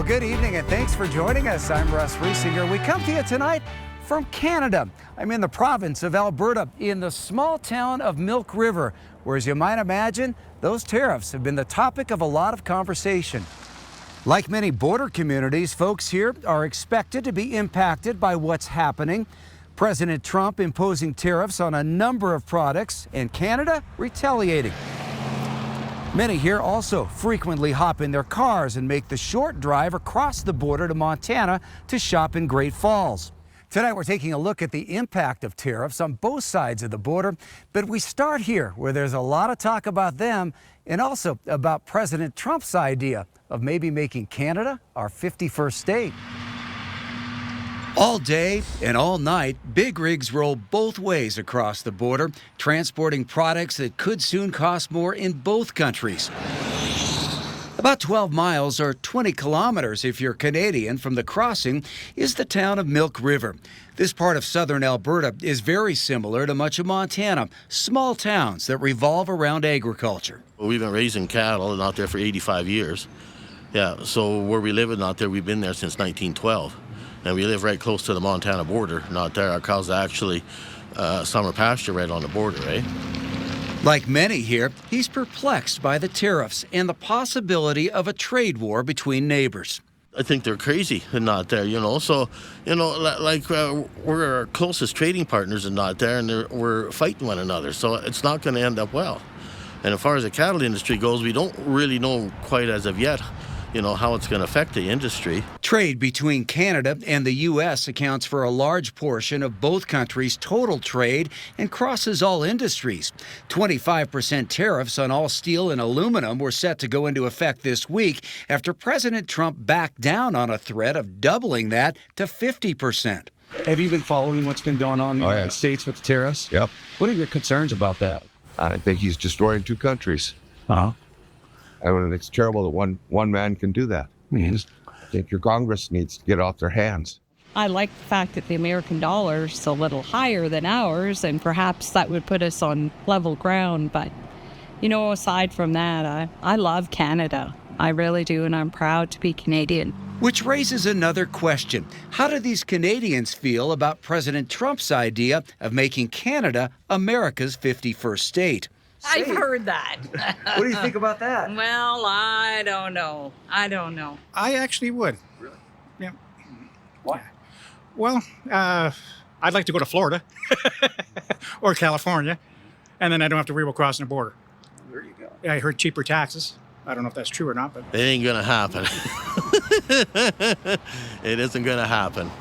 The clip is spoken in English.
good evening and thanks for joining us. I'm Russ Riesinger. We come to you tonight from Canada. I'm in the province of Alberta in the small town of Milk River, where, as you might imagine, those tariffs have been the topic of a lot of conversation. Like many border communities, folks here are expected to be impacted by what's happening. President Trump imposing tariffs on a number of products and Canada retaliating. Many here also frequently hop in their cars and make the short drive across the border to Montana to shop in Great Falls. Tonight we're taking a look at the impact of tariffs on both sides of the border, but we start here where there's a lot of talk about them and also about President Trump's idea of maybe making Canada our 51st state. All day and all night, big rigs roll both ways across the border, transporting products that could soon cost more in both countries. About 12 miles or 20 kilometers if you're Canadian from the crossing is the town of Milk River. This part of southern Alberta is very similar to much of Montana, small towns that revolve around agriculture. We've been raising cattle out there for 85 years. Yeah, so where we live out there, we've been there since 1912. And we live right close to the Montana border. Not there, our cows are actually summer pasture right on the border, eh? Like many here, he's perplexed by the tariffs and the possibility of a trade war between neighbors. I think they're crazy and not there, you know. So, you know, we're our closest trading partners and not there, and we're fighting one another. So it's not going to end up well. And as far as the cattle industry goes, we don't really know quite as of yet, you know, how it's going to affect the industry. Trade between Canada and the U.S. accounts for a large portion of both countries' total trade and crosses all industries. 25% tariffs on all steel and aluminum were set to go into effect this week after President Trump backed down on a threat of doubling that to 50%. Have you been following what's been going on in the United States with the tariffs? Yep. What are your concerns about that? I think he's destroying two countries. Uh-huh. I mean, it's terrible that one man can do that. I think your Congress needs to get off their hands. I like the fact that the American dollar is a little higher than ours, and perhaps that would put us on level ground. But, you know, aside from that, I love Canada. I really do, and I'm proud to be Canadian. Which raises another question. How do these Canadians feel about President Trump's idea of making Canada America's 51st state? I've heard that. What do you think about that? Well, I don't know. I actually would. Really? Yeah. Why? Well, I'd like to go to Florida or California, and then I don't have to worry about crossing the border. There you go. Yeah, I heard cheaper taxes. I don't know if that's true or not, but It ain't going to happen. It isn't going to happen.